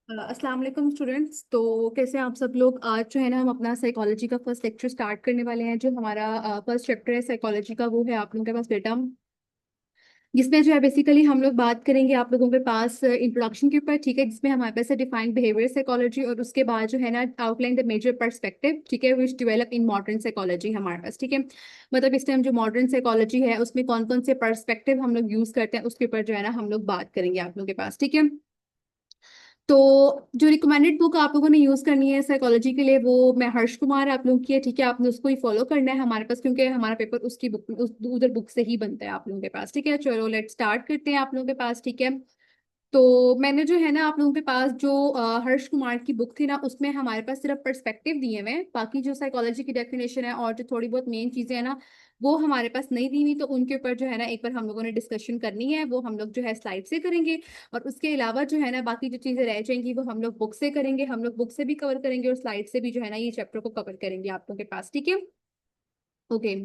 अस्सलाम वालेकुम स्टूडेंट्स। तो कैसे हैं आप सब लोग। आज जो है ना हम अपना साइकोलॉजी का फर्स्ट लेक्चर स्टार्ट करने वाले हैं। जो हमारा फर्स्ट चैप्टर है साइकोलॉजी का, वो है आप लोगों के पास बेटा, जिसमें जो है बेसिकली हम लोग बात करेंगे आप लोगों के पास इंट्रोडक्शन के ऊपर, ठीक है, जिसमें हमारे पास है डिफाइंड बिहेवियर साइकोलॉजी, और उसके बाद जो है ना आउटलाइन द मेजर पर्सपेक्टिव, ठीक है, which develop in modern psychology हमारे पास, ठीक है। मतलब इस टाइम जो मॉडर्न साइकोलॉजी है उसमें कौन कौन से पर्सपेक्टिव हम लोग यूज करते हैं उसके ऊपर जो है ना हम लोग बात करेंगे आप लोगों के पास, ठीक है। तो जो रिकमेंडेड बुक आप लोगों ने यूज करनी है साइकोलॉजी के लिए, वो मैं हर्ष कुमार आप लोगों की है, ठीक है। आपने उसको ही फॉलो करना है हमारे पास, क्योंकि हमारा पेपर उसकी बुक उधर बुक से ही बनता है आप लोगों के पास, ठीक है। चलो लेट स्टार्ट करते हैं आप लोगों के पास, ठीक है। तो मैंने जो है ना आप लोगों के पास जो हर्ष कुमार की बुक थी ना, उसमें हमारे पास सिर्फ पर्सपेक्टिव दिए हुए हैं, बाकी जो साइकोलॉजी की डेफिनेशन है और जो थोड़ी बहुत मेन चीजें हैं ना, वो हमारे पास नहीं दी हुई। तो उनके ऊपर जो है ना एक बार हम लोगों ने डिस्कशन करनी है, वो हम लोग जो है स्लाइड से करेंगे। और उसके अलावा जो है ना बाकी जो चीजें रह जाएंगी वो हम लोग बुक से करेंगे, हम लोग बुक से भी कवर करेंगे और स्लाइड से भी जो है ना ये चैप्टर को कवर करेंगे आप लोगों के पास, ठीक है। ओके।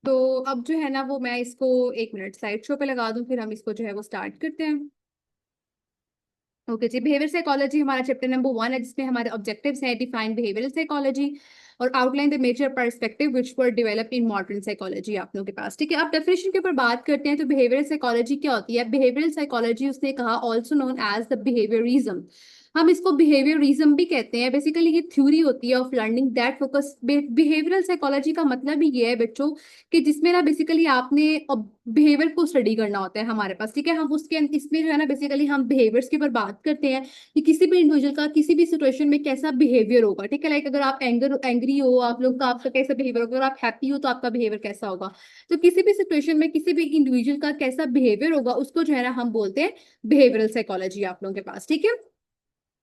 तो अब जो है ना वो मैं इसको 1 मिनट स्लाइड शो पे लगा दूं, फिर हम इसको जो है वो स्टार्ट करते हैं। ओके जी, बिहेवियर साइकोलॉजी हमारा चैप्टर नंबर 1 है, जिसमें हमारे ऑब्जेक्टिव्स हैं डिफाइन बिहेवियरल साइकोलॉजी और outline the major perspective which were develop in modern psychology आप लोगों के पास, ठीक है। अब डेफिनेशन के ऊपर बात करते हैं। तो बिहेवियरल साइकोलॉजी क्या होती है? बिहेवियरल साइकोलॉजी उसने कहा also known as the behaviourism, हम इसको बिहेवियरिज्म भी कहते हैं। बेसिकली ये थ्योरी होती है of learning that focus. Behavioural psychology का मतलब ही ये है बच्चों कि जिसमें ना बेसिकली आपने बिहेवियर को स्टडी करना होता है हमारे पास, ठीक है। हम उसके इसमें जो है ना बेसिकली हम बिहेवियर्स के ऊपर बात करते हैं कि किसी भी इंडिविजुअल का किसी भी सिचुएशन में कैसा बिहेवियर होगा, ठीक है। लाइक अगर आप एंग्री हो आप लोग का, आपका कैसा बिहेवियर होगा, अगर आप हैप्पी हो तो आपका बिहेवियर कैसा होगा। तो किसी भी सिचुएशन में किसी भी इंडिविजुअल का कैसा बिहेवियर होगा उसको जो है ना हम बोलते हैं बिहेवियरल साइकोलॉजी आप लोगों के पास, ठीक है।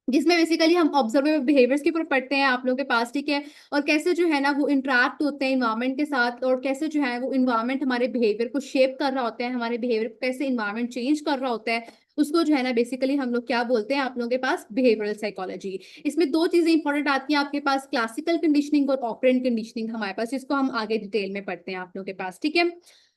जिसमें बेसिकली हम ऑब्जर्वेबल बिहेवियर्स के ऊपर पढ़ते हैं आप लोगों के पास, ठीक है। और कैसे जो है ना वो इंटरेक्ट होते हैं इन्वायरमेंट के साथ, और कैसे जो है वो इन्वायरमेंट हमारे बिहेवियर को शेप कर रहा होता है, हमारे बिहेवियर को कैसे इन्वायरमेंट चेंज कर रहा होता है, उसको जो है ना बेसिकली हम लोग क्या बोलते हैं आप लोगों के पास, बिहेवियरल साइकोलॉजी। इसमें दो चीजें इंपॉर्टेंट आती हैं आपके पास, क्लासिकल कंडीशनिंग और ऑपरेंट कंडीशनिंग हमारे पास, जिसको हम आगे डिटेल में पढ़ते हैं आप लोगों के पास, ठीक है।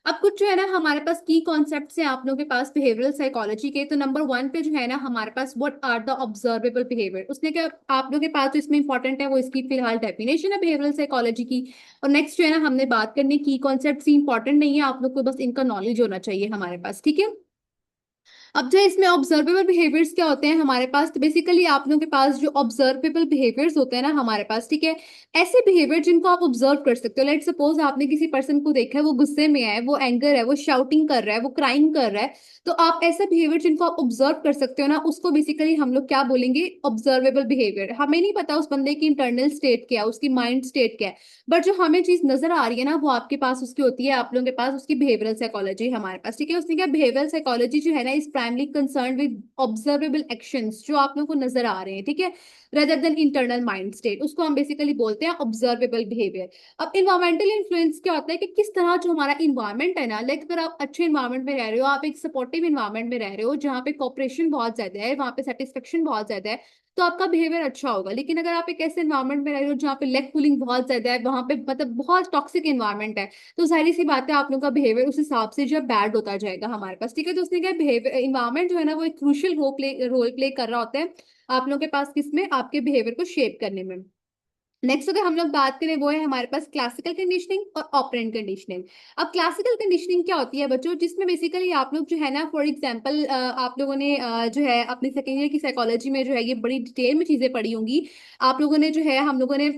अब कुछ जो है ना हमारे पास की कॉन्सेप्ट्स हैं आप लोगों के पास बिहेवियरल साइकोलॉजी के। तो नंबर 1 पे जो है ना हमारे पास what are the observable behaviour, उसने क्या आप लोगों के पास जो इसमें इंपॉर्टेंट है वो इसकी फिलहाल डेफिनेशन है बिहेवियरल साइकोलॉजी की। और नेक्स्ट जो है ना हमने बात करनी की कॉन्सेप्ट इंपॉर्टेंट नहीं है, आप लोग को बस इनका नॉलेज होना चाहिए हमारे पास, ठीक है। अब जो इसमें ऑब्जर्वेबल बिहेवियर्स क्या होते हैं हमारे पास, तो बेसिकली आप लोगों के पास जो ऑब्जर्वेबल बिहेवियर्स होते हैं ना हमारे पास, ठीक है, ऐसे बिहेवियर जिनको आप ऑब्जर्व कर सकते हो। लेट सपोज आपने किसी पर्सन को देखा है, वो गुस्से में है, वो एंगर है, वो शाउटिंग कर रहा है, वो क्राइम कर रहा है, तो आप ऐसा बिहेवियर जिनको आप ऑब्जर्व कर सकते हो ना, उसको बेसिकली हम लोग क्या बोलेंगे, ऑब्जर्वेबल बिहेवियर। हमें नहीं पता उस बंदे की इंटरनल स्टेट क्या है, उसकी माइंड स्टेट क्या है, बट जो हमें चीज नजर आ रही है ना वो आपके पास उसकी होती है, आप लोगों के पास उसकी बिहेवियरल साइकोलॉजी हमारे पास, ठीक है। उसने क्या बिहेवियरल साइकोलॉजी जो है ना इस primary concern with observable actions जो आप लोगों को नजर आ रहे हैं, ठीक है, rather than internal mind state, उसको हम बेसिकली बोलते हैं ऑब्जर्वेबल बिहेवियर। अब इन्वायरमेंटल इन्फ्लुएंस क्या होता है कि किस तरह जो हमारा इन्वायरमेंट है ना, लाइक अगर आप अच्छे इन्वायरमेंट में रह रहे हो, आप एक सपोर्टिव इन्वायरमेंट में रह रहे हो जहाँ पे कॉपरेशन बहुत ज्यादा है, वहाँ पे सेटिस्फेक्शन बहुत ज्यादा है, तो आपका बिहेवियर अच्छा होगा। लेकिन अगर आप एक ऐसे इन्वायरमेंट में रह रहे हो जहाँ पे लेग पुलिंग बहुत ज्यादा है, वहां पे मतलब बहुत टॉक्सिक इन्वायरमेंट है, तो सारी सी बात है आप लोगों का बिहेवियर उस हिसाब से जो है बैड होता जाएगा हमारे पास, ठीक है। तो उसने क्या बिहेवियर इन्वायरमेंट जो है ना वो एक क्रूशियल रोल प्ले कर रहा होता है आप लोगों के पास किसमें, आपके बिहेवियर को शेप करने में। नेक्स्ट अगर हम लोग बात करें वो है हमारे पास क्लासिकल कंडीशनिंग और ऑपरेंट कंडीशनिंग। अब क्लासिकल कंडीशनिंग क्या होती है बच्चों, जिसमें बेसिकली आप लोग जो है ना फॉर एग्जांपल आप लोगों ने जो है अपनी सेकेंड ईयर की साइकोलॉजी में जो है ये बड़ी डिटेल में चीजें पढ़ी होंगी। आप लोगों ने जो है हम लोगों ने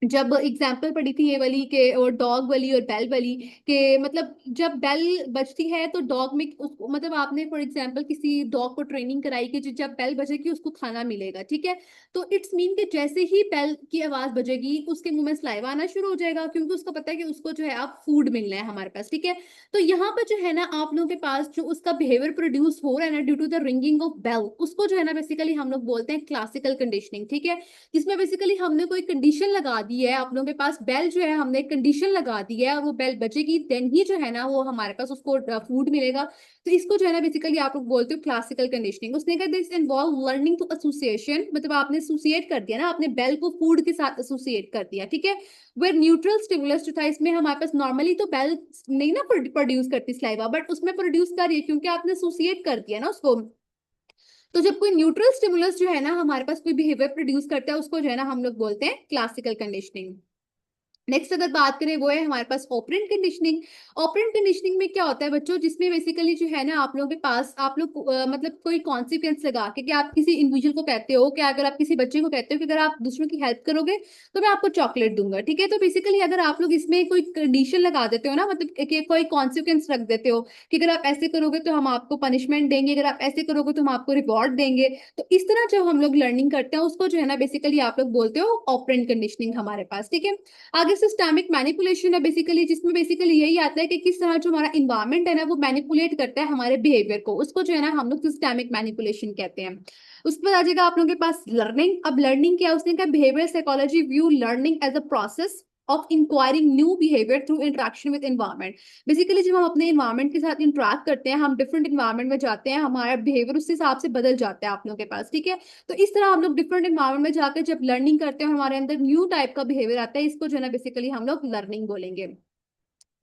जब एग्जाम्पल पढ़ी थी ये वाली के, और डॉग वाली और बेल वाली, के मतलब जब बेल बजती है तो डॉग में उसको मतलब आपने फॉर एग्जाम्पल किसी डॉग को ट्रेनिंग कराई कि जब बेल बजेगी उसको खाना मिलेगा, ठीक है। तो इट्स मीन कि जैसे ही बेल की आवाज बजेगी उसके मुंह में सलाइवा आना शुरू हो जाएगा, क्योंकि उसको पता है कि उसको जो है आप फूड मिलना है हमारे पास, ठीक है। तो यहाँ पर जो है ना आप लोगों के पास जो उसका बिहेवियर प्रोड्यूस हो रहा है ना due to the ringing of bell, उसको जो है ना बेसिकली हम लोग बोलते हैं क्लासिकल कंडीशनिंग, ठीक है। जिसमें बेसिकली हमने कोई कंडीशन लगा दी है, आप लोगों के पास बेल जो है हमने कंडीशन लगा दी है और वो बेल बजेगी देन ही जो है ना वो हमारे पास उसको फूड मिलेगा। तो इसको जो है ना बेसिकली आप लोग बोलते हो क्लासिकल कंडीशनिंग। उसने कहा this involve learning to association, मतलब आपने एसोसिएट कर दिया ना, आपने बेल को फूड के साथ एसोसिएट कर दिया, ठीक है। वेर न्यूट्रल स्टिमुलस जो था इसमें हमारे पास नॉर्मली तो बेल नहीं ना प्रोड्यूस करती सलाइवा, बट उसमें प्रोड्यूस कर रही है क्योंकि आपने एसोसिएट कर दिया ना उसको तो जब कोई न्यूट्रल स्टिमुलस जो है ना हमारे पास कोई बिहेवियर प्रोड्यूस करता है, उसको जो है ना हम लोग बोलते हैं क्लासिकल कंडीशनिंग। नेक्स्ट अगर बात करें वो है हमारे पास ऑपरेंट कंडीशनिंग। ऑपरेंट कंडीशनिंग में क्या होता है बच्चों, जिसमें बेसिकली जो है ना आप लोगों के पास आप लोग मतलब कोई कॉन्सिक्वेंस लगा के कि आप किसी इंडिविजुअल को कहते हो कि अगर आप किसी बच्चे को कहते हो कि अगर आप दूसरों की हेल्प करोगे तो मैं आपको चॉकलेट दूंगा, ठीक है। तो बेसिकली अगर आप लोग इसमें कोई कंडीशन लगा देते हो ना, मतलब कि कोई कॉन्सिक्वेंस रख देते हो कि अगर आप ऐसे करोगे तो हम आपको पनिशमेंट देंगे, अगर आप ऐसे करोगे तो हम आपको रिवॉर्ड देंगे, तो इस तरह जब हम लोग लर्निंग करते हैं उसको जो है ना बेसिकली आप लोग बोलते हो ऑपरेंट कंडीशनिंग हमारे पास, ठीक है। आगे सिस्टमिक मैनिपुलेशन है बेसिकली, जिसमें बेसिकली यही आता है कि किस तरह जो हमारा इन्वायरमेंट है ना वो मैनिपुलेट करता है हमारे बिहेवियर को, उसको जो है ना हम लोग सिस्टमिक मैनिपुलेशन कहते हैं। उस पर आ जाएगा आप लोगों के पास लर्निंग। अब लर्निंग क्या है, उसने कहा behaviour psychology view learning as a process of inquiring new behaviour through interaction with environment. Basically जब हम अपने एनवायरमेंट के साथ इंटरेक्ट करते हैं, हम डिफरेंट एनवायरमेंट में जाते हैं, हमारा बिहेवियर उस हिसाब से बदल जाता है आप लोगों के पास, ठीक है। तो इस तरह हम लोग डिफरेंट एनवायरमेंट में जाकर जब लर्निंग करते हैं और हमारे अंदर न्यू टाइप का बिहेवियर आता है, इसको जो है ना बेसिकली हम लोग लर्निंग बोलेंगे।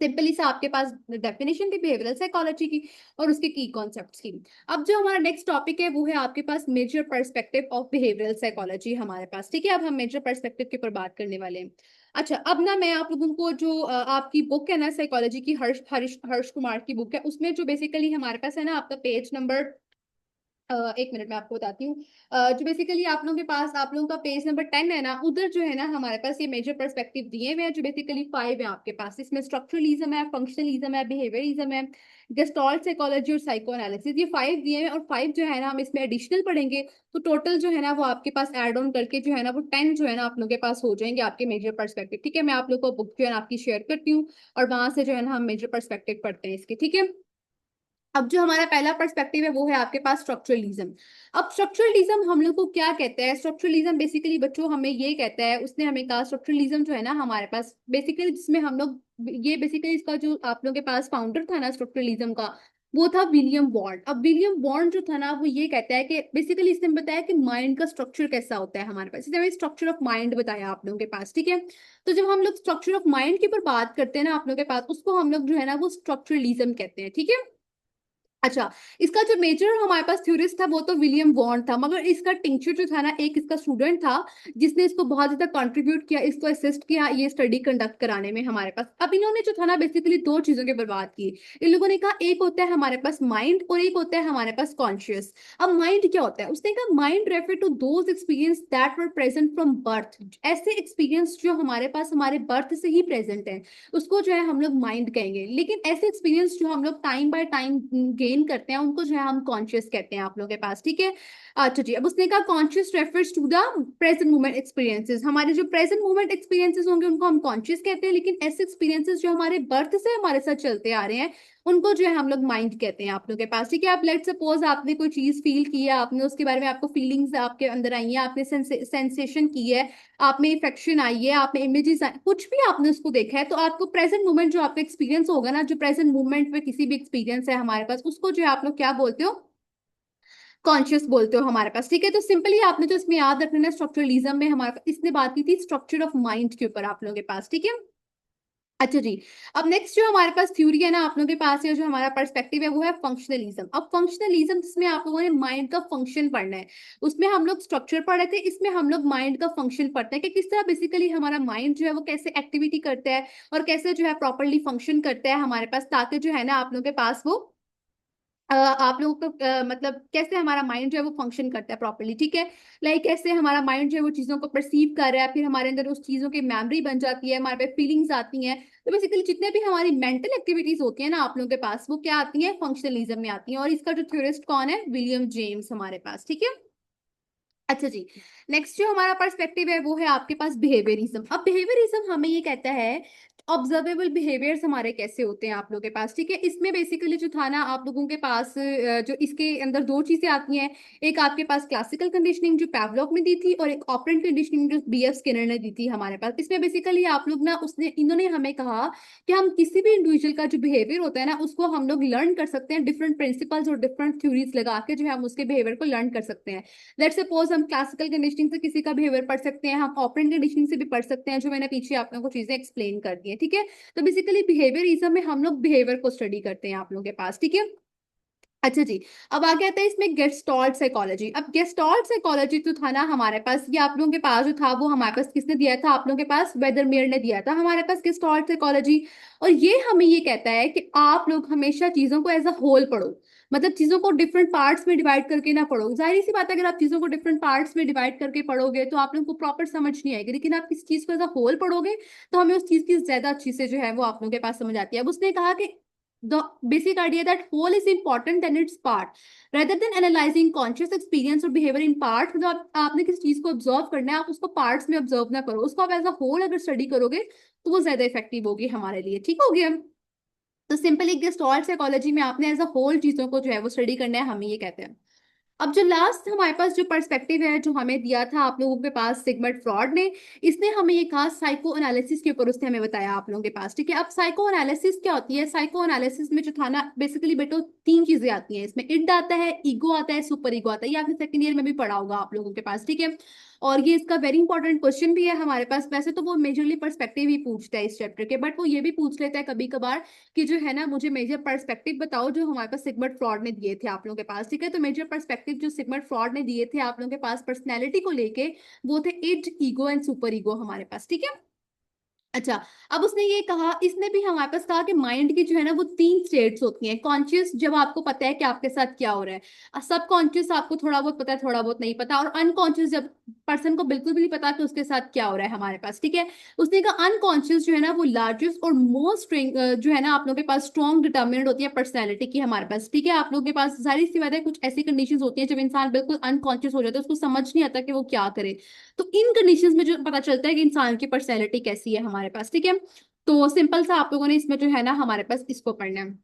सिंपली सा आपके पास डेफिनेशन थी बिहेवियरल साइकोलॉजी की और उसके की कॉन्सेप्ट्स की। अब जो हमारा नेक्स्ट टॉपिक है वो है आपके पास major perspective of behavioural psychology हमारे पास, ठीक है। अब हम मेजर पर्सपेक्टिव के ऊपर बात करने वाले हैं। अच्छा, अब ना मैं आप लोगों को जो आपकी बुक है ना साइकोलॉजी की, हर्ष हर्ष कुमार की बुक है, उसमें जो बेसिकली हमारे पास है ना आपका पेज नंबर एक मिनट में आपको बताती हूँ। जो बेसिकली आप लोगों के पास आप लोगों का पेज नंबर 10 है ना, उधर जो है ना हमारे पास ये मेजर पर्सपेक्टिव दिए हुए हैं जो बेसिकली 5 है आपके पास। इसमें स्ट्रक्चरलिज्म है, फंक्शनलिज्म है, बिहेवियरिज्म है, गेस्टॉल्ट साइकोलॉजी और साइको एनालिसिस, ये 5 दिए हैं और 5 जो है ना हम इसमें एडिशनल पढ़ेंगे। तो टोटल जो है ना वो आपके पास एड ऑन करके जो है ना वो 10 जो है ना आप लोगों के पास हो जाएंगे आपके मेजर पर्सपेक्टिव, ठीक है। मैं आप लोग को बुक जो है ना आपकी शेयर करती हूँ और वहां से जो है ना हम मेजर पर्सपेक्टिव पढ़ते हैं इसके, ठीक है। अब जो हमारा पहला पर्सपेक्टिव है वो है आपके पास स्ट्रक्चरलिज्म। अब स्ट्रक्चरलिज्म हम लोग को क्या कहता है, स्ट्रक्चरलिज्म बेसिकली बच्चों हमें ये कहता है, उसने हमें कहा स्ट्रक्चरलिज्म जो है ना हमारे पास बेसिकली जिसमें हम लोग ये बेसिकली इसका जो आप लोगों के पास फाउंडर था ना स्ट्रक्चरलिज्म का, वो था विलियम बॉन्ड। अब विलियम बॉन्ड जो था ना वो ये कहता है कि बेसिकली इसने बताया कि माइंड का स्ट्रक्चर कैसा होता है हमारे पास, इसने स्ट्रक्चर ऑफ माइंड बताया आप लोगों के पास, ठीक है। तो जब हम लोग स्ट्रक्चर ऑफ माइंड के ऊपर बात करते हैं ना आप लोगों के पास, उसको हम लोग जो है ना वो स्ट्रक्चरलिज्म कहते हैं, ठीक है। अच्छा, इसका जो मेजर हमारे पास थ्योरिस्ट था वो तो विलियम वॉन्ड था, मगर इसका टिंचर जो था ना एक इसका स्टूडेंट था जिसने इसको बहुत ज्यादा कंट्रीब्यूट किया, इसको असिस्ट किया ये स्टडी कंडक्ट कराने में हमारे पास। अब इन्होंने जो था ना बेसिकली दो चीजों की बर्बाद की। इन लोगों ने कहा एक होता है हमारे पास माइंड और एक होता है हमारे पास कॉन्शियस। अब माइंड क्या होता है, उसने कहा mind refer to those experience that were present from birth. ऐसे एक्सपीरियंस जो हमारे पास हमारे बर्थ से ही प्रेजेंट है उसको जो है हम लोग माइंड कहेंगे, लेकिन ऐसे एक्सपीरियंस जो हम लोग टाइम बाय टाइम गेन करते हैं उनको जो है हम कॉन्शियस कहते हैं आप लोगों के पास, ठीक है। अच्छा जी, अब उसने कहा conscious refers to the present moment experiences. हमारे जो प्रेजेंट मोमेंट एक्सपीरियंसेस होंगे उनको हम कॉन्शियस कहते हैं, लेकिन ऐसे एक्सपीरियंसेस जो हमारे बर्थ से हमारे साथ चलते आ रहे हैं उनको जो है हम लोग माइंड कहते हैं आप लोगों के पास, ठीक है। आप लेट सपोज आपने कोई चीज फील की है, आपने उसके बारे में आपको फीलिंग्स आपके अंदर आई है, आपने सेंसेशन की है, आप में इफेक्शन आई है, आप में इमेजेस कुछ भी आपने उसको देखा है, तो आपको प्रेजेंट मोमेंट जो आपका एक्सपीरियंस होगा ना, जो प्रेजेंट मोमेंट में किसी भी एक्सपीरियंस है हमारे पास, उसको जो है आप लोग क्या बोलते हो, कॉन्शियस बोलते हो हमारे पास, ठीक है। तो सिंपली आपने जो इसमें याद रखना है स्ट्रक्चरलिज्म में हमारे पास इसने बात की थी स्ट्रक्चर ऑफ माइंड के ऊपर आप लोगों के पास, ठीक है। अच्छा जी, अब नेक्स्ट जो हमारे पास थ्योरी है ना आप लोगों के पास है, जो हमारा पर्सपेक्टिव है वो है फंक्शनलिज्म। अब फंक्शनलिज्म जिसमें आप लोगों ने माइंड का फंक्शन पढ़ना है, उसमें हम लोग स्ट्रक्चर पढ़ रहे थे, इसमें हम लोग माइंड का फंक्शन पढ़ते हैं कि किस तरह बेसिकली हमारा माइंड जो है वो कैसे एक्टिविटी करता है और कैसे जो है प्रॉपरली फंक्शन करता है हमारे पास, ताकि जो है ना आप लोगों के पास वो आप लोगों को मतलब कैसे हमारा माइंड जो है वो फंक्शन करता है प्रॉपरली, ठीक है। लाइक कैसे हमारा माइंड जो है वो चीजों को परसीव कर रहा है, फिर हमारे अंदर उस चीजों की मेमोरी बन जाती है, हमारे पे फीलिंग्स आती हैं। तो बेसिकली जितने भी हमारी मेंटल एक्टिविटीज होती है ना आप लोगों के पास, वो क्या आती है, फंक्शनलिज्म में आती है। और इसका जो थ्योरिस्ट कौन है, विलियम जेम्स हमारे पास, ठीक है। अच्छा जी, नेक्स्ट जो हमारा पर्सपेक्टिव है वो है आपके पास बिहेवियरिज्म। अब बिहेवियरिज्म हमें ये कहता है ऑब्जर्वेबल बिहेवियर्स हमारे कैसे होते हैं आप लोगों के पास, ठीक है। इसमें बेसिकली जो था ना आप लोगों के पास जो इसके अंदर दो चीजें आती हैं, एक आपके पास क्लासिकल कंडीशनिंग जो पैवलॉक ने दी थी और एक ऑपरेंट कंडीशनिंग जो बीएफ स्किनर ने दी थी हमारे पास। इसमें बेसिकली आप लोग ना उसने इन्होंने हमें कहा कि हम किसी भी इंडिविजुअल का जो बिहेवियर होता है ना उसको हम लोग लर्न कर सकते हैं डिफरेंट प्रिंसिपल्स और डिफरेंट थ्योरीज लगा के, जो है हम उसके बिहेवियर को लर्न कर सकते हैं। लेट्स सपोज हम क्लासिकल कंडीशनिंग से किसी का बिहेवियर पढ़ सकते हैं, हम ऑपरेंट कंडीशनिंग से भी पढ़ सकते हैं, जो मैंने पीछे आप लोगों को चीजें एक्सप्लेन कर दी है, ठीक है। तो बेसिकली बिहेवियरिज्म में हम लोग बिहेवियर को स्टडी करते हैं आप लोगों के पास, ठीक है। अच्छा जी। अब आगे आता है इसमें गेस्टॉल्ट साइकोलॉजी। अब गेस्टॉल्ट साइकोलॉजी जो था ना हमारे पास, ये आप लोगों के पास जो था वो हमारे पास किसने दिया था, आप लोगों के पास वेदरमेयर ने दिया था हमारे पास गेस्टॉल्ट साइकोलॉजी। और ये हमें ये कहता है कि आप लोग हमेशा चीजों को एज अ होल पढ़ो, मतलब चीजों को डिफरेंट पार्ट्स में डिवाइड करके ना पढ़ो। जाहिर सी बात है, अगर आप चीजों को डिफरेंट पार्ट्स में डिवाइड करके पढ़ोगे तो आप लोगों को प्रॉपर समझ नहीं आएगी, लेकिन आप किसी चीज को एज अ होल पढ़ोगे तो हमें उस चीज की ज्यादा अच्छी से जो है वो आप लोगों के पास समझ आती है। अब उसने कहा कि the basic idea that whole is important than its part rather than analyzing conscious experience और behavior in part। मतलब आपने किसी चीज को ऑब्जर्व करना है, आप उसको पार्ट्स में ऑब्जर्व ना करो, उसको आप एज अ होल अगर स्टडी करोगे तो वो ज्यादा इफेक्टिव होगी हमारे लिए। ठीक हो गया। तो सिंपली गेस्टॉल्ट साइकोलॉजी में आपने एज अ होल चीजों को जो है वो स्टडी करना है, हम ये कहते हैं। अब जो लास्ट हमारे पास जो पर्सपेक्टिव है जो हमें दिया था आप लोगों के पास सिगमंड फ्रॉड ने, इसने हमें ये कहा साइको एनालिसिस के ऊपर, उसने हमें बताया आप लोगों के पास। ठीक है। अब साइको एनालिसिस क्या होती है, साइको एनालिसिस में जो था ना बेसिकली बेटो तीन चीजें आती हैं इसमें, इड आता है, ईगो आता है, सुपर ईगो आता है। ये आपने सेकंड ईयर में भी पढ़ा होगा आप लोगों के पास। ठीक है। और ये इसका वेरी इंपॉर्टेंट क्वेश्चन भी है हमारे पास। वैसे तो वो मेजरली पर्सपेक्टिव ही पूछता है इस चैप्टर के, बट वो ये भी पूछ लेता है कभी कभार कि जो है ना मुझे मेजर पर्सपेक्टिव बताओ जो हमारे पास सिगमंड फ्रॉड ने दिए थे आप लोगों के पास। ठीक है। तो मेजर पर्सपेक्टिव जो सिगमंड फ्रॉड ने दिए थे आप लोगों के पास पर्सनैलिटी को लेके, वो थे id, ego and super ego हमारे पास। ठीक है। अच्छा। अब उसने ये कहा, इसने भी हमारे पास कहा कि माइंड की जो है ना वो तीन स्टेट्स होती हैं। कॉन्शियस जब आपको पता है कि आपके साथ क्या हो रहा है, सब कॉन्शियस आपको थोड़ा बहुत पता है, थोड़ा बहुत नहीं पता, और अनकॉन्शियस जब पर्सन को बिल्कुल भी नहीं पता कि उसके साथ क्या हो रहा है हमारे पास। ठीक है। उसने कहा अनकॉन्शियस जो है ना वो लार्जेस्ट और मोस्ट जो है ना आप लोगों के पास स्ट्रॉन्ग डिटर्मिनेंट होती है पर्सनैलिटी की हमारे पास। ठीक है। आप लोगों के पास सारी सी बात है, कुछ ऐसी कंडीशन होती है जब इंसान बिल्कुल अनकॉन्शियस हो जाता है, उसको समझ नहीं आता कि वो क्या करे। तो इन कंडीशंस में जो पता चलता है कि इंसान की पर्सनैलिटी कैसी है हमारे पास। ठीक है। तो सिंपल सा आप लोगों ने इसमें जो है ना हमारे पास इसको पढ़ना है।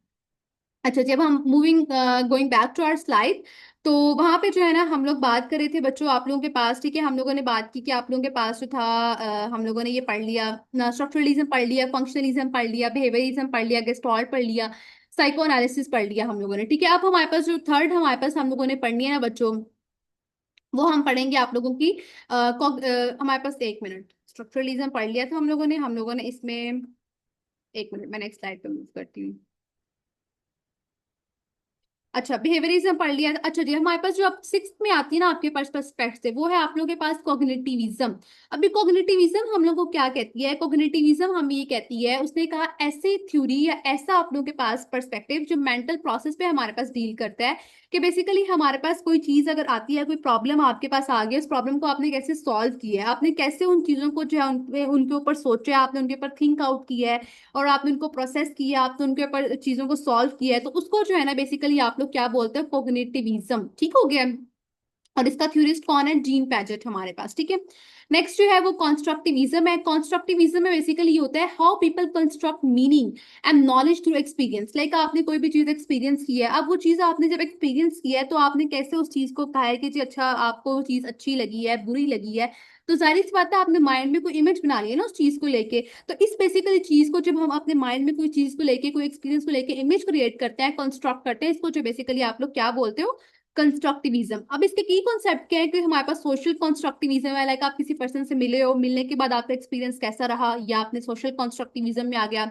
अच्छा, जब हम moving going back to our slide, तो वहां पे जो है ना हम लोग बात कर रहे थे बच्चों आप लोगों के पास। ठीक है। हम लोगों ने बात की कि आप लोगों के पास जो था हम लोगों ने ये पढ़ लिया, स्ट्रक्चरलिज्म पढ़ लिया, फंक्शनलिज्म पढ़ लिया, बिहेवियरिज्म पढ़ लिया, गेस्टॉल्ट पढ़ लिया, साइको एनालिसिस पढ़ लिया हम लोगों ने। ठीक है। अब हमारे पास जो थर्ड हमारे पास हम लोगों ने पढ़नी है ना बच्चों, वो हम पढ़ेंगे आप लोगों की हमारे पास एक मिनट, स्ट्रक्चरलिज्म पढ़ लिया था हम लोगों ने इसमें, एक मिनट मैं नेक्स्ट स्लाइड पे मूव करती हूँ। अच्छा, बिहेवियरिज्म पढ़ लिया। अच्छा जी, हमारे पास जो अब सिक्स में आती है ना आपके पास पर्सपेक्टिव, वो है आप लोगों के पास कॉग्निटिविज्म। अभी कॉग्निटिविज्म हम लोग को क्या कहती है, कॉग्निटिविज्म हम ये कहती है, उसने कहा ऐसी थ्योरी या ऐसा आप लोगों के पास पर्सपेक्टिव जो मेंटल प्रोसेस पे हमारे पास डील करता है, कि बेसिकली हमारे पास कोई चीज अगर आती है, कोई प्रॉब्लम आपके पास आ गई, उस प्रॉब्लम को आपने कैसे सॉल्व किया है, आपने कैसे उन चीजों को जो है उनके ऊपर सोचा है, आपने उनके ऊपर थिंक आउट किया है, और आपने उनको प्रोसेस किया, आपने उनके ऊपर चीजों को सॉल्व किया है, तो उसको जो है ना बेसिकली आप लोग क्या बोलते हैं, कोग्निटिविज्म। ठीक हो गया। और इसका थ्योरिस्ट कौन है, जीन पैजेट हमारे पास। ठीक है। नेक्स्ट जो है वो कॉन्स्ट्रक्टिविज्म है। कॉन्स्ट्रक्टिविज्म में बेसिकली ये होता है how people construct meaning and knowledge through experience. Like आपने कोई भी चीज एक्सपीरियंस की है, अब वो चीज आपने जब एक्सपीरियंस किया है तो आपने कैसे उस चीज को कहा है कि जी अच्छा आपको वो चीज अच्छी लगी है, बुरी लगी है, तो जाहिर सी बात है आपने माइंड में कोई इमेज बना ली है ना उस चीज को लेके। तो इस बेसिकली चीज को जब हम अपने माइंड में कोई चीज को लेके, कोई एक्सपीरियंस को लेके इमेज क्रिएट करते हैं, कंस्ट्रक्ट करते हैं, इसको जो बेसिकली आप लोग क्या बोलते हो, कंस्ट्रक्टिविज्म। अब इसके की कॉन्सेप्ट क्या है कि हमारे पास सोशल कंस्ट्रक्टिविज्म है, लाइक आप किसी पर्सन से मिले हो, मिलने के बाद आपका एक्सपीरियंस कैसा रहा, या आपने सोशल कंस्ट्रक्टिविज्म में आ गया।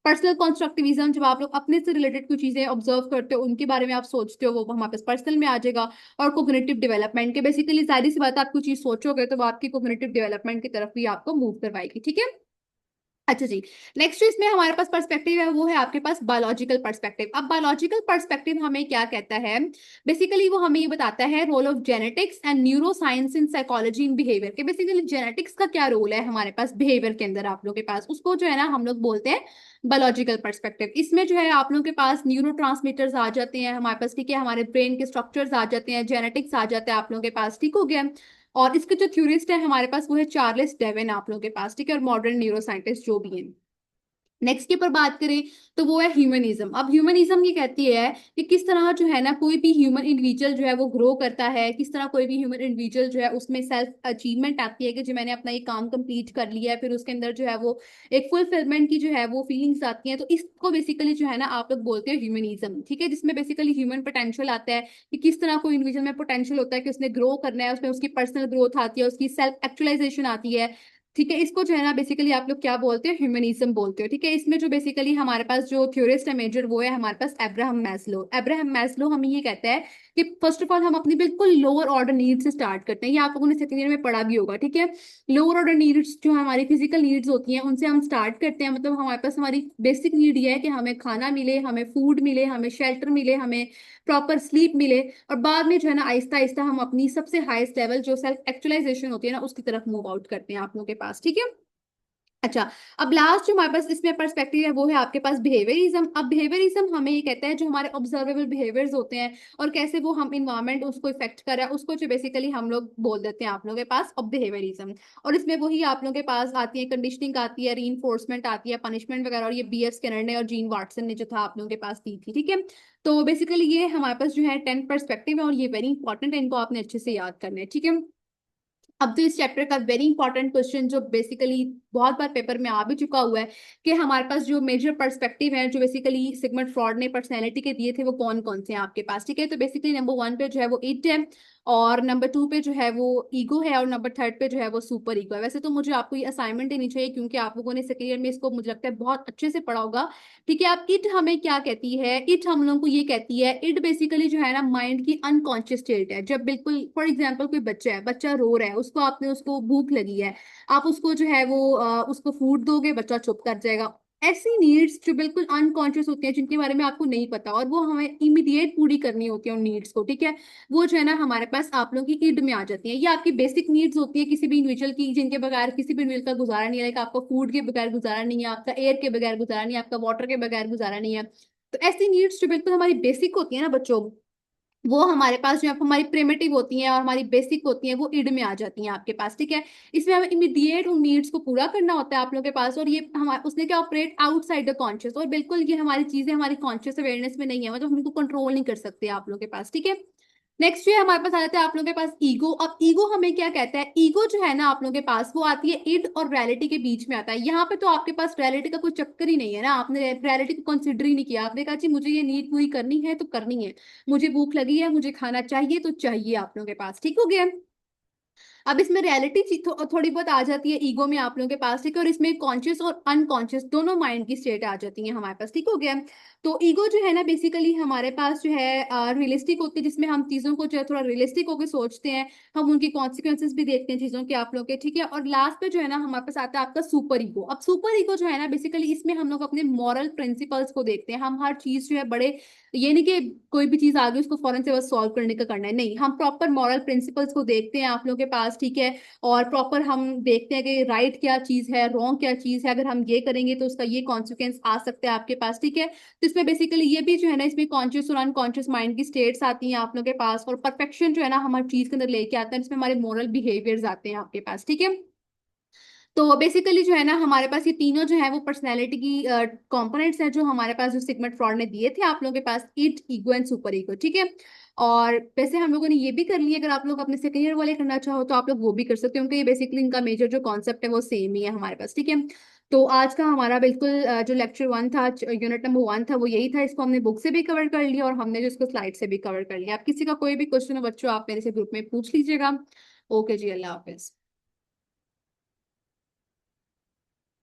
पर्सनल कंस्ट्रक्टिविज्म जब आप लोग अपने से रिलेटेड कुछ चीजें ऑब्जर्व करते हो, उनके बारे में आप सोचते हो, वो हमारे पास पर्सनल में आ जाएगा। और कोग्निटिव डेवलपमेंट के बेसिकली जाहिर सी बात है, आप कुछ चीज सोचोगे तो वो आपकी कोग्निटिव डेवलपमेंट की तरफ भी आपको मूव करवाएगी। ठीक है। अच्छा जी। नेक्स्ट इसमें हमारे पास पर्सपेक्टिव है, वो है आपके पास बायोलॉजिकल पर्सपेक्टिव। अब बायोलॉजिकल पर्सपेक्टिव हमें क्या कहता है, बेसिकली वो हमें ये बताता है role of genetics and neuroscience in psychology in behaviour, के बेसिकली जेनेटिक्स का क्या रोल है हमारे पास बिहेवियर के अंदर आप लोग के पास, उसको जो है ना हम लोग बोलते हैं बायोलॉजिकल पर्सपेक्टिव। इसमें जो है आप लोगों के पास न्यूरो आ जाते हैं हमारे पास। ठीक है। हमारे ब्रेन के स्ट्रक्चर्स आ जाते हैं, जेनेटिक्स आ जाते हैं आप लोगों के पास। ठीक हो गया। और इसके जो थ्योरिस्ट है हमारे पास वो है चार्ल्स डेविन आप लोगों के पास। ठीक है। और मॉडर्न न्यूरो साइंटिस्ट जो भी हैं। नेक्स्ट के ऊपर बात करें तो वो है ह्यूमनिज्म। अब ह्यूमनिज्म ये कहती है कि किस तरह जो है ना कोई भी ह्यूमन इंडिविजुअल जो है वो ग्रो करता है, किस तरह कोई भी ह्यूमन इंडिविजुअल जो है उसमें सेल्फ अचीवमेंट आती है कि जो मैंने अपना ये काम कंप्लीट कर लिया है, फिर उसके अंदर जो है वो एक फुलफिलमेंट की जो है वो फीलिंग्स आती हैं। तो इसको बेसिकली जो है ना आप लोग बोलते हैं ह्यूमनिज्म। ठीक है। जिसमें बेसिकली ह्यूमन पोटेंशियल आता है कि किस तरह कोई इंडिविजुअल में पोटेंशियल होता है कि उसने ग्रो करना है, उसमें उसकी पर्सनल ग्रोथ आती है, उसकी सेल्फ एक्चुअलाइजेशन आती है। ठीक है, इसको जो है ना बेसिकली आप लोग क्या बोलते हो, ह्यूमनिज्म बोलते हो। ठीक है, इसमें जो बेसिकली हमारे पास जो थ्योरिस्ट है मेजर, वो है हमारे पास अब्राहम मैस्लो। अब्राहम मैस्लो हमें ये कहता है कि फर्स्ट ऑफ ऑल हम अपनी बिल्कुल लोअर ऑर्डर नीड से स्टार्ट करते हैं। ये आप लोगों ने सेकेंड ईयर में पढ़ा भी होगा। ठीक है, लोअर ऑर्डर नीड्स जो हमारी फिजिकल नीड्स होती हैं उनसे हम स्टार्ट करते हैं। मतलब हमारे पास हमारी बेसिक नीड ये है कि हमें खाना मिले, हमें फूड मिले, हमें शेल्टर मिले, हमें प्रॉपर स्लीप मिले, और बाद में जो है ना आहिस्ता आहिस्ता हम अपनी सबसे हाईएस्ट लेवल जो सेल्फ एक्चुअलाइजेशन होती है ना उसकी तरफ मूव आउट करते हैं आप लोगों के पास। ठीक है, अच्छा, अब लास्ट जो हमारे पास इसमें पर्सपेक्टिव है वो है आपके पास बिहेवियरिज्म। अब बिहेवियरिज्म हमें ये कहता है जो हमारे ऑब्जर्वेबल बिहेवियर्स होते हैं और कैसे वो हम इन्वायरमेंट उसको इफेक्ट कर रहा है, उसको जो बेसिकली हम लोग बोल देते हैं आप लोगों के पास अब बिहेवियरिज्म। और इसमें वही आप लोगों के पास आती है कंडीशनिंग, आती है रीइंफोर्समेंट, आती है पनिशमेंट वगैरह, और ये BF स्किनर ने और जीन वाटसन ने जो था आप लोगों के पास दी थी। ठीक है, तो बेसिकली ये हमारे पास जो है 10 पर्सपेक्टिव है और ये वेरी इंपॉर्टेंट है, इनको आपने अच्छे से याद करना है। ठीक है, अब तो इस चैप्टर का वेरी इंपॉर्टेंट क्वेश्चन जो बेसिकली बहुत बार पेपर में आ भी चुका हुआ है कि हमारे पास जो मेजर पर्सपेक्टिव है जो बेसिकली सिगमंड फ्रॉड ने पर्सनैलिटी के दिए थे वो कौन कौन से हैं आपके पास। ठीक है, तो बेसिकली नंबर 1 पे जो है वो इट है, और नंबर 2 पे जो है वो ईगो है, और नंबर 3 पे जो है वो सुपर ईगो है। वैसे तो मुझे आपको ये असाइनमेंट देनी चाहिए क्योंकि आप लोगों ने सेकेंड ईयर में इसको मुझे लगता है बहुत अच्छे से पढ़ा होगा। ठीक है, अब इट हमें क्या कहती है, इट हम लोगों को ये कहती है, इट बेसिकली जो है ना माइंड की अनकॉन्शियस स्टेट है। जब बिल्कुल फॉर एग्जांपल कोई बच्चा है, बच्चा रो रहा है, उसको आपने उसको भूख लगी है, आप उसको जो है वो उसको फूड दोगे, बच्चा चुप कर जाएगा। ऐसी नीड्स जो बिल्कुल अनकॉन्शियस होती हैं जिनके बारे में आपको नहीं पता और वो हमें इमीडिएट पूरी करनी होती है उन नीड्स को। ठीक है, वो जो है ना हमारे पास आप लोगों की ईड में आ जाती है। ये आपकी बेसिक नीड्स होती है किसी भी इंडिविजुअल की, जिनके बगैर किसी भी इंडिविजुअल का गुजारा नहीं है। लाइक आपका फूड के बगैर गुजारा नहीं है, आपका एयर के बगैर गुजारा नहीं है, आपका वाटर के बगैर गुजारा नहीं है। तो ऐसी नीड्स जो बिल्कुल हमारी बेसिक होती है ना बच्चों, वो हमारे पास जो है हमारी प्रिमिटिव होती हैं और हमारी बेसिक होती हैं, वो इड में आ जाती हैं आपके पास। ठीक है, इसमें हमें इमीडिएट उन नीड्स को पूरा करना होता है आप लोगों के पास, और ये हमारे उसने क्या ऑपरेट आउटसाइड द कॉन्शियस, और बिल्कुल ये हमारी चीजें हमारी कॉन्शियस अवेयरनेस में नहीं है, मतलब हम इनको कंट्रोल नहीं कर सकते आप लोगों के पास। ठीक है, नेक्स्ट ये हमारे पास आ जाता है आप लोगों के पास ईगो। अब ईगो हमें क्या कहता है, ईगो जो है ना आप लोगों के पास वो आती है इड और रियलिटी के बीच में आता है। यहाँ पे तो आपके पास रियलिटी का कोई चक्कर ही नहीं है ना, आपने रियलिटी को कंसिडर ही नहीं किया। आपने कहा जी मुझे ये नीड पूरी करनी है तो करनी है, मुझे भूख लगी है, मुझे खाना चाहिए तो चाहिए आप लोगों के पास। ठीक हो गया, अब इसमें रियलिटी थोड़ी बहुत आ जाती है ईगो में आप लोगों के पास। ठीक है, और इसमें कॉन्शियस और अनकॉन्शियस दोनों माइंड की स्टेट आ जाती है हमारे पास। ठीक हो गया, तो ईगो जो है ना बेसिकली हमारे पास जो है रियलिस्टिक होती है, जिसमें हम चीजों को जो है थोड़ा रियलिस्टिक होकर सोचते हैं, हम उनकी कॉन्सिक्वेंसेस भी देखते हैं चीजों के आप लोग के। ठीक है, और लास्ट पे जो है ना हमारे पास आता है आपका सुपर ईगो। अब सुपर ईगो जो है ना बेसिकली इसमें हम लोग अपने मॉरल प्रिंसिपल्स को देखते हैं। हम हर चीज जो है बड़े, ये नहीं कि कोई भी चीज आ गई उसको फौरन से बस सॉल्व करने का करना है, नहीं, हम प्रॉपर मॉरल प्रिंसिपल्स को देखते हैं आप लोगों के पास। ठीक है, और प्रॉपर हम देखते हैं कि राइट क्या चीज है, रॉन्ग क्या चीज है, अगर हम ये करेंगे तो उसका ये कॉन्सिक्वेंस आ सकता है आपके पास। ठीक है, तो इसमें बेसिकली ये भी जो है ना इसमें कॉन्शियस और अनकॉन्शियस माइंड की स्टेट्स आती हैं आप लोगों के पास, और परफेक्शन जो है ना हमारी चीज के अंदर लेके आता है, इसमें हमारे मोरल बिहेवियर्स आते हैं आपके पास। ठीक है, तो बेसिकली जो है ना हमारे पास ये तीनों जो है वो पर्सनैलिटी की कंपोनेंट्स हैं जो हमारे पास जो सिगमंड फ्रॉड ने दिए थे आप लोगों के पास, it, ego and super ego. ठीक है, और वैसे हम लोगों ने ये भी कर लिया, अगर आप लोग अपने सेकेंड ईयर वाले करना चाहो तो आप लोग वो भी कर सकते हो, क्योंकि ये बेसिकली इनका मेजर जो कॉन्सेप्ट है वो सेम ही है हमारे पास। ठीक है, तो आज का हमारा बिल्कुल जो लेक्चर 1 था, यूनिट नंबर 1 था, वो यही था। इसको हमने बुक से भी कवर कर लिया और हमने जो इसको स्लाइड से भी कवर कर लिया। आप किसी का कोई भी क्वेश्चन हो बच्चों आप मेरे से ग्रुप में पूछ लीजिएगा। ओके जी, अल्लाह हाफिज।